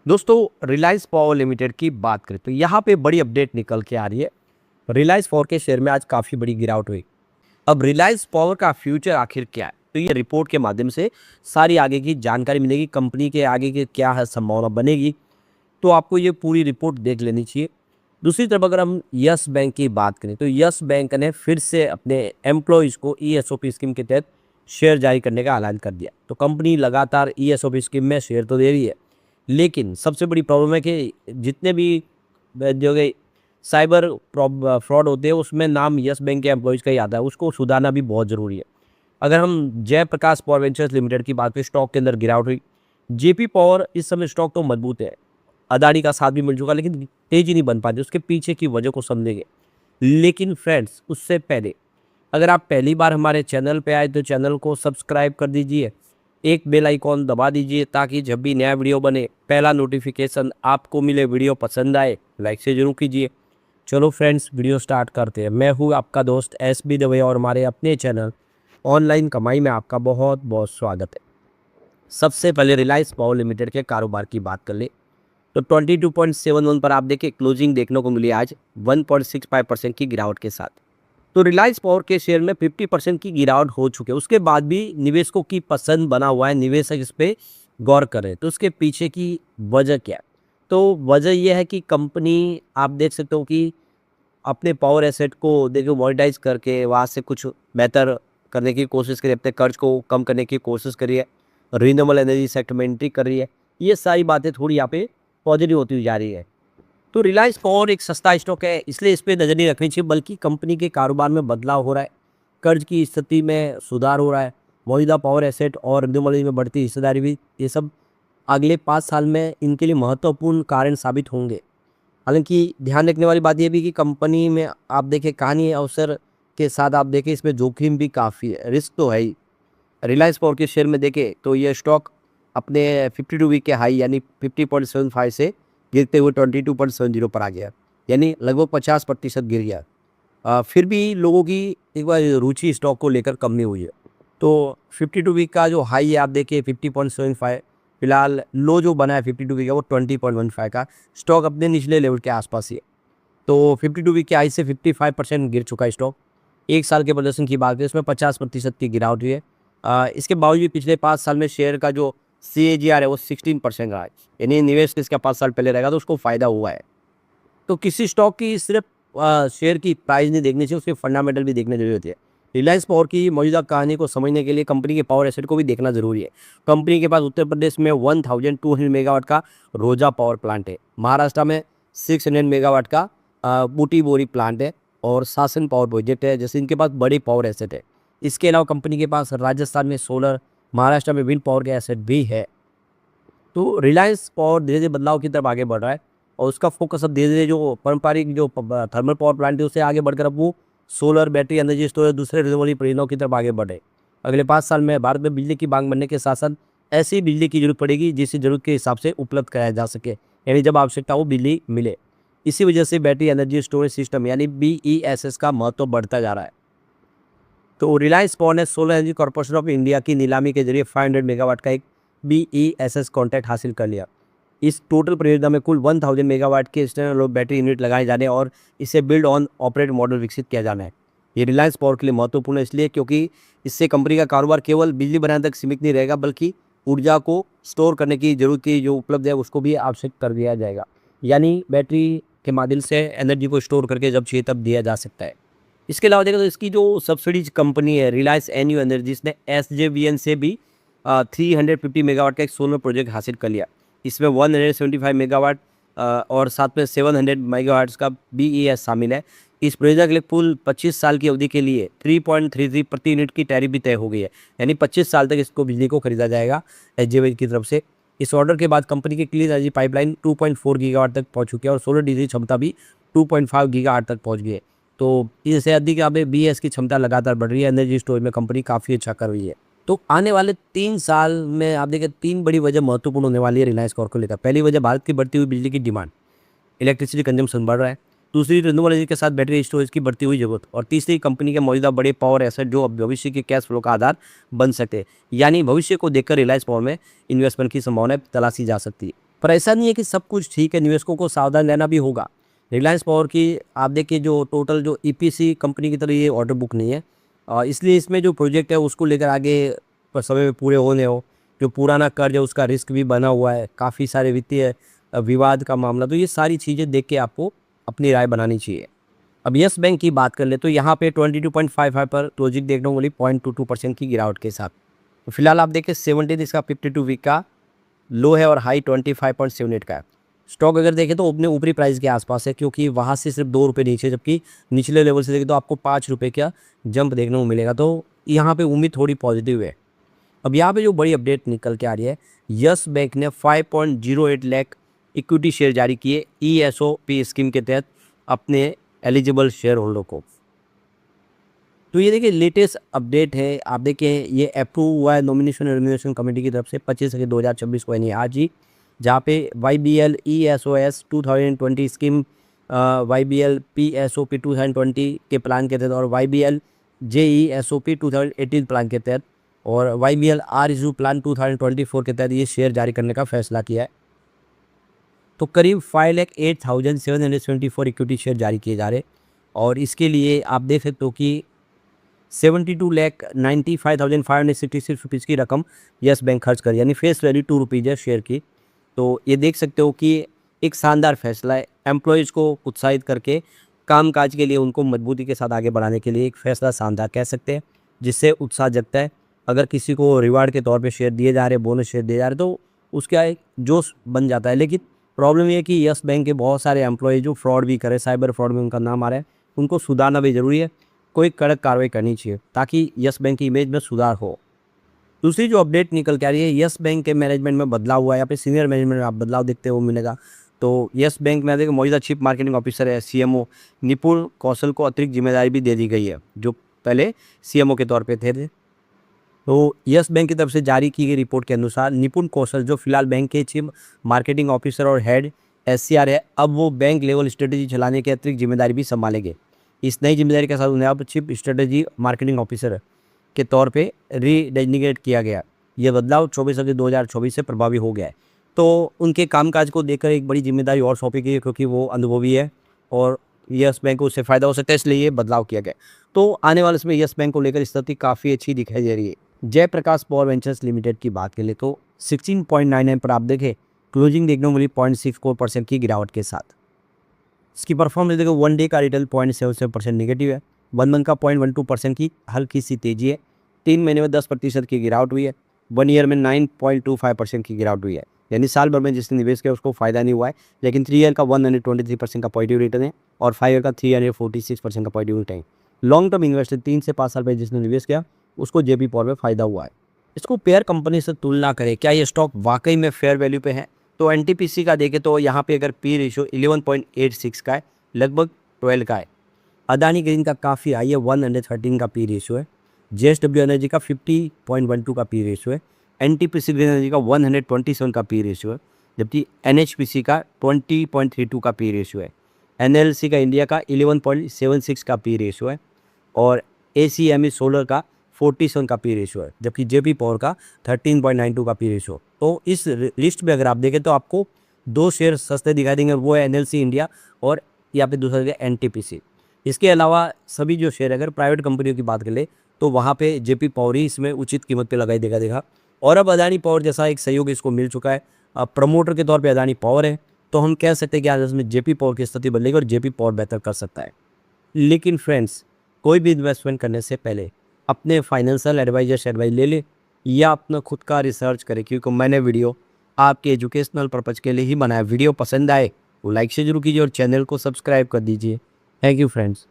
दोस्तों Reliance power limited की बात करें तो यहाँ पे बड़ी अपडेट निकल के आ रही है। रिलायंस पावर के शेयर में आज काफ़ी बड़ी गिरावट हुई। अब रिलायंस पावर का फ्यूचर आखिर क्या है, तो ये रिपोर्ट के माध्यम से सारी आगे की जानकारी मिलेगी। कंपनी के आगे के क्या है संभावना बनेगी, तो आपको ये पूरी रिपोर्ट देख लेनी चाहिए। दूसरी तरफ अगर हम यस बैंक की बात करें तो यस बैंक ने फिर से अपने एम्प्लॉयज़ को ESOP स्कीम के तहत शेयर जारी करने का ऐलान कर दिया। तो कंपनी लगातार ESOP स्कीम में शेयर तो दे रही है, लेकिन सबसे बड़ी प्रॉब्लम है कि जितने भी जो कि साइबर फ्रॉड होते हैं उसमें नाम यस बैंक के एम्प्लॉयज़ का ही आता है, उसको सुधारना भी बहुत ज़रूरी है। अगर हम जयप्रकाश पावर वेंचर्स लिमिटेड की बात करें, स्टॉक के अंदर गिरावट हुई। जेपी पावर इस समय स्टॉक तो मजबूत है, अदानी का साथ भी मिल चुका, लेकिन तेजी नहीं बन पाती। उसके पीछे की वजह को समझेंगे। लेकिन फ्रेंड्स उससे पहले अगर आप पहली बार हमारे चैनल पे आए तो चैनल को सब्सक्राइब कर दीजिए, एक बेल आइकॉन दबा दीजिए ताकि जब भी नया वीडियो बने पहला नोटिफिकेशन आपको मिले। वीडियो पसंद आए लाइक से जरूर कीजिए। चलो फ्रेंड्स वीडियो स्टार्ट करते हैं। मैं हूँ आपका दोस्त SB दवे और हमारे अपने चैनल ऑनलाइन कमाई में आपका बहुत बहुत स्वागत है। सबसे पहले रिलायंस पावर लिमिटेड के कारोबार की बात कर ले तो 22.71 पर आप देखिए क्लोजिंग देखने को मिली आज 1.65% की गिरावट के साथ। तो रिलायंस पावर के शेयर में 50% की गिरावट हो चुकी है। उसके बाद भी निवेशकों की पसंद बना हुआ है, निवेशक इस पे गौर करें। तो उसके पीछे की वजह क्या है? तो वजह यह है कि कंपनी आप देख सकते हो कि अपने पावर एसेट को देखो मोनेटाइज करके वहाँ से कुछ बेहतर करने की कोशिश करी, अपने कर्ज को कम करने की कोशिश करी है, रिन्यूएबल एनर्जी सेक्टर में एंट्री कर रही है। ये सारी बातें थोड़ी यहाँ पे पॉजिटिव होती हुई जा रही है। तो रिलायंस पावर एक सस्ता स्टॉक है, इसलिए इस पे नज़र नहीं रखनी चाहिए, बल्कि कंपनी के कारोबार में बदलाव हो रहा है, कर्ज की स्थिति में सुधार हो रहा है, मौजूदा पावर एसेट और रिन्यूएबल एनर्जी में बढ़ती हिस्सेदारी भी, ये सब अगले 5 साल में इनके लिए महत्वपूर्ण कारण साबित होंगे। हालांकि ध्यान रखने वाली बात यह भी कि कंपनी में आप देखें कहानी अवसर के साथ आप देखें इसमें जोखिम भी काफ़ी है, रिस्क तो है ही। रिलायंस पावर के शेयर में देखें तो ये स्टॉक अपने 52 वीक के हाई यानी 50.75 से गिरते हुए 22.70 पर आ गया, यानी लगभग 50% गिर गया। फिर भी लोगों की एक बार रुचि स्टॉक को लेकर कम नहीं हुई है। तो 52 वीक का जो हाई है आप देखिए 50.75, फिलहाल लो जो बना है 52 वीक का वो 20.15 का, स्टॉक अपने निचले लेवल के आसपास ही है। तो 52 वीक के हाई से 55% गिर चुका है स्टॉक। एक साल के प्रदर्शन की बात करें इसमें 50% की गिरावट हुई है। इसके बावजूद पिछले 5 साल में शेयर का जो CAGR है वो 16% रहा है, यानी निवेश इसका 5 साल पहले रहेगा तो उसको फ़ायदा हुआ है। तो किसी स्टॉक की सिर्फ शेयर की प्राइस नहीं देखनी चाहिए, उसके फंडामेंटल भी देखने जरूरी होती है। रिलायंस पावर की मौजूदा कहानी को समझने के लिए कंपनी के पावर एसेट को भी देखना जरूरी है। कंपनी के पास उत्तर प्रदेश में 1200 मेगावाट का रोजा पावर प्लांट है, महाराष्ट्र में 600 मेगावाट का बूटी बोरी प्लांट है और शासन पावर प्रोजेक्ट है, जैसे इनके पास बड़े पावर एसेट है। इसके अलावा कंपनी के पास राजस्थान में सोलर, महाराष्ट्र में विंड पावर के एसेट भी है। तो रिलायंस पावर धीरे धीरे बदलाव की तरफ आगे बढ़ रहा है और उसका फोकस अब धीरे धीरे जो पारंपरिक जो थर्मल पावर प्लांट है उससे आगे बढ़कर अब वो सोलर, बैटरी एनर्जी स्टोरेज, दूसरे रिन्यूएबल परियोजनाओं की तरफ आगे बढ़े। अगले 5 साल में भारत में बिजली की मांग बढ़ने के साथ साथ ऐसी बिजली की जरूरत पड़ेगी जिसे जरूरत के हिसाब से उपलब्ध कराया जा सके, यानी जब आवश्यकता हो बिजली मिले। इसी वजह से बैटरी एनर्जी स्टोरेज सिस्टम यानी BESS का महत्व बढ़ता जा रहा है। तो रिलायंस पावर ने solar energy corporation of India की नीलामी के जरिए 500 मेगावाट का एक BESS कॉन्ट्रैक्ट हासिल कर लिया। इस टोटल परियोजना में कुल 1000 मेगावाट के स्टैंडअलोन बैटरी यूनिट लगाए जाने और इसे बिल्ड ऑन ऑपरेट मॉडल विकसित किया जाना है। ये रिलायंस पावर के लिए महत्वपूर्ण है इसलिए क्योंकि इससे कंपनी का कारोबार केवल बिजली बनाने तक सीमित नहीं रहेगा, बल्कि ऊर्जा को स्टोर करने की जरूरत की जो उपलब्ध है उसको भी आवश्यक कर दिया जाएगा, यानी बैटरी के माध्यम से एनर्जी को स्टोर करके जब चाहिए तब दिया जा सकता है। इसके अलावा देखो तो इसकी जो सब्सिडीज कंपनी है रिलायंस एन्यू एनर्जीज ने SJVN से भी 350 मेगावाट का एक सोलर प्रोजेक्ट हासिल कर लिया। इसमें 175 मेगावाट और साथ में 700 मेगावाट्स का BES शामिल है। इस प्रोजेक्ट के लिए कुल 25 साल की अवधि के लिए 3.33 प्रति यूनिट की टैरिफ भी तय हो गई है, यानी 25 साल तक इसको बिजली को खरीदा जाएगा SJVN की तरफ से। इस ऑर्डर के बाद कंपनी की क्लीन एनर्जी पाइपलाइन 2.4 गीगावाट तक पहुंच चुकी है और सोलर डीजल क्षमता भी 2.5 गीगावाट तक पहुंच गई है। तो इससे अधिक यहाँ पे BES की क्षमता लगातार बढ़ रही है। एनर्जी स्टोरेज में कंपनी काफ़ी अच्छा कर रही है। तो आने वाले 3 साल में आप देखिए 3 बड़ी वजह महत्वपूर्ण होने वाली है रिलायंस पावर को लेकर। पहली वजह भारत की बढ़ती हुई बिजली की डिमांड, इलेक्ट्रिसिटी कंजम्पशन बढ़ रहा है। दूसरी रिन्यूएबल एनर्जी के साथ बैटरी स्टोरेज की बढ़ती हुई जरूरत और तीसरी कंपनी के मौजूदा बड़े पावर एसेट जो अब भविष्य के कैश फ्लो का आधार बन सकते हैं, यानी भविष्य को देखकर रिलायंस पावर में इन्वेस्टमेंट की संभावनाएं तलाशी जा सकती है। पर ऐसा नहीं है कि सब कुछ ठीक है, निवेशकों को सावधान रहना भी होगा। रिलायंस पावर की आप देखिए जो टोटल जो ईपीसी कंपनी की तरह ये ऑर्डर बुक नहीं है, इसलिए इसमें जो प्रोजेक्ट है उसको लेकर आगे समय में पूरे होने हो, जो पुराना कर्ज है उसका रिस्क भी बना हुआ है, काफ़ी सारे वित्तीय विवाद का मामला, तो ये सारी चीज़ें देख के आपको अपनी राय बनानी चाहिए। अब यस बैंक की बात कर ले तो यहाँ पे 22.55 पर क्लोजिंग देखने को मिली 0.22% की गिरावट के साथ। तो फिलहाल आप देखिए 17 इसका 52 वीक का लो है और हाई 25.78 का है। स्टॉक अगर देखें तो अपने ऊपरी प्राइस के आसपास है, क्योंकि वहाँ से सिर्फ 2 रुपये नीचे, जबकि निचले लेवल से देखें तो आपको 5 रुपये का जंप देखने को मिलेगा। तो यहाँ पे उम्मीद थोड़ी पॉजिटिव है। अब यहाँ पे जो बड़ी अपडेट निकल के आ रही है, यस बैंक ने 5.08 लाख इक्विटी शेयर जारी किए ESOP स्कीम के तहत अपने एलिजिबल शेयर होल्डर को। तो ये देखिए लेटेस्ट अपडेट है, आप देखिए ये अप्रूव हुआ है नॉमिनेशन एंड रेम्यूनरेशन कमेटी की तरफ से 25 अगस्त 2026 को, यानी आज ही, जहाँ पे YBL ESOS 2020 scheme, YBL PSOP 2020 के प्लान के तहत और YBL JESOP 2018 प्लान के तहत और YBL RSU प्लान 2024 के तहत ये शेयर जारी करने का फैसला किया है। तो करीब 5,08,774 इक्विटी शेयर जारी किए जा रहे, और इसके लिए आप देख सकते हो कि 72,95,566 रुपीज़ की रकम यस बैंक खर्च कर, यानी फेस वैल्यू 2 रुपीज़ है शेयर की। तो ये देख सकते हो कि एक शानदार फैसला है, एम्प्लॉयज़ को उत्साहित करके कामकाज के लिए उनको मजबूती के साथ आगे बढ़ाने के लिए एक फैसला शानदार कह सकते हैं, जिससे उत्साह जगता है। अगर किसी को रिवार्ड के तौर पे शेयर दिए जा रहे, बोनस शेयर दिए जा रहे, तो उसका एक जोश बन जाता है। लेकिन प्रॉब्लम ये है कि यस बैंक के बहुत सारे एम्प्लॉय जो फ्रॉड भी करे, साइबर फ्रॉड में उनका नाम आ रहा है, उनको सुधारना भी ज़रूरी है। कोई कड़क कार्रवाई करनी चाहिए ताकि यस बैंक की इमेज में सुधार हो। दूसरी जो अपडेट निकल के आ रही है, यस बैंक के मैनेजमेंट में बदलाव हुआ है, यहाँ पे सीनियर मैनेजमेंट में आप बदलाव देखते हुए मिलेगा। तो यस बैंक में देखिए मौजूदा चीफ मार्केटिंग ऑफिसर है CMO निपुण कौशल को अतिरिक्त जिम्मेदारी भी दे दी गई है, जो पहले CMO के तौर पे थे। तो यस बैंक की तरफ से जारी की गई रिपोर्ट के अनुसार निपुण कौशल, जो फिलहाल बैंक के चीफ मार्केटिंग ऑफिसर और हेड SCR है, अब वो बैंक लेवल स्ट्रेटेजी चलाने की अतिरिक्त जिम्मेदारी भी संभालेंगे। इस नई जिम्मेदारी के साथ उन्हें अब चीफ स्ट्रेटेजी मार्केटिंग ऑफिसर के तौर पे रीडेजिग्नेट किया गया। ये बदलाव 24 अगस्त 2024 से प्रभावी हो गया है। तो उनके कामकाज को देखकर एक बड़ी जिम्मेदारी और सौंपी गई है, क्योंकि वो अनुभवी है और यस बैंक को उससे फ़ायदा हो सकता है, इसलिए ये बदलाव किया गया। तो आने वाले समय यस बैंक को लेकर स्थिति काफ़ी अच्छी दिखाई दे रही है। जयप्रकाश पावर वेंचर्स लिमिटेड की बात करें तो 16.99 पर आप देखें क्लोजिंग देखने को मिली 0.64% की गिरावट के साथ। इसकी परफॉर्मेंस देखो 1 डे का रिटर्न 0.77% नेगेटिव है, 1 मंथ का 0.12% की हल्की सी तेजी है, 3 महीने में 10% की गिरावट हुई है, 1 ईयर में 9.25% की गिरावट हुई है, यानी साल भर में जिसने निवेश किया उसको फायदा नहीं हुआ है। लेकिन 3 ईयर का 123% का पॉजिटिव रिटर्न है और 5 ईयर का 346% का पॉजिटिव रिटर्न है। लॉन्ग टर्म इन्वेस्टर 3 से 5 साल पहले जिसने निवेश किया उसको JP पावर में फ़ायदा हुआ है। इसको पेयर कंपनी से तुलना करें, क्या ये स्टॉक वाकई में फेयर वैल्यू पे है? तो NTPC का देखें तो यहाँ पे अगर P रेशियो 11.86 का है, लगभग 12 का है। अदानी ग्रीन का काफ़ी हाई है, 113 का P रेशियो है। JSW एनर्जी का 50.12 का P रेशियो है। NTPC ग्रीन एनर्जी का 127 का P रेशियो है, जबकि NHPC का 20.32 का P रेशियो है। NLC का इंडिया का 11.76 का P रेशियो है और ACME सोलर का 47 का P रेशियो है, जबकि JP पावर का 13.92 का P रेशियो। तो इस लिस्ट में अगर आप देखें तो आपको 2 शेयर सस्ते दिखाई देंगे, वो है NLC इंडिया और यहाँ पे दूसरा है NTPC। इसके अलावा सभी जो शेयर अगर प्राइवेट कंपनियों की बात कर ले तो वहाँ पे JP पावर ही इसमें उचित कीमत पे लगाई देगा। और अब अदानी पावर जैसा एक सहयोग इसको मिल चुका है, अब प्रमोटर के तौर पे अदानी पावर है, तो हम कह सकते हैं कि आज इसमें JP पावर की स्थिति बदलेगी और JP पावर बेहतर कर सकता है। लेकिन फ्रेंड्स, कोई भी इन्वेस्टमेंट करने से पहले अपने फाइनेंशियल एडवाइजर से एडवाइस ले ले या अपना खुद का रिसर्च करें, क्योंकि मैंने वीडियो आपके एजुकेशनल पर्पज़ के लिए ही बनाया। वीडियो पसंद आए तो लाइक से जरूर कीजिए और चैनल को सब्सक्राइब कर दीजिए। Thank you friends.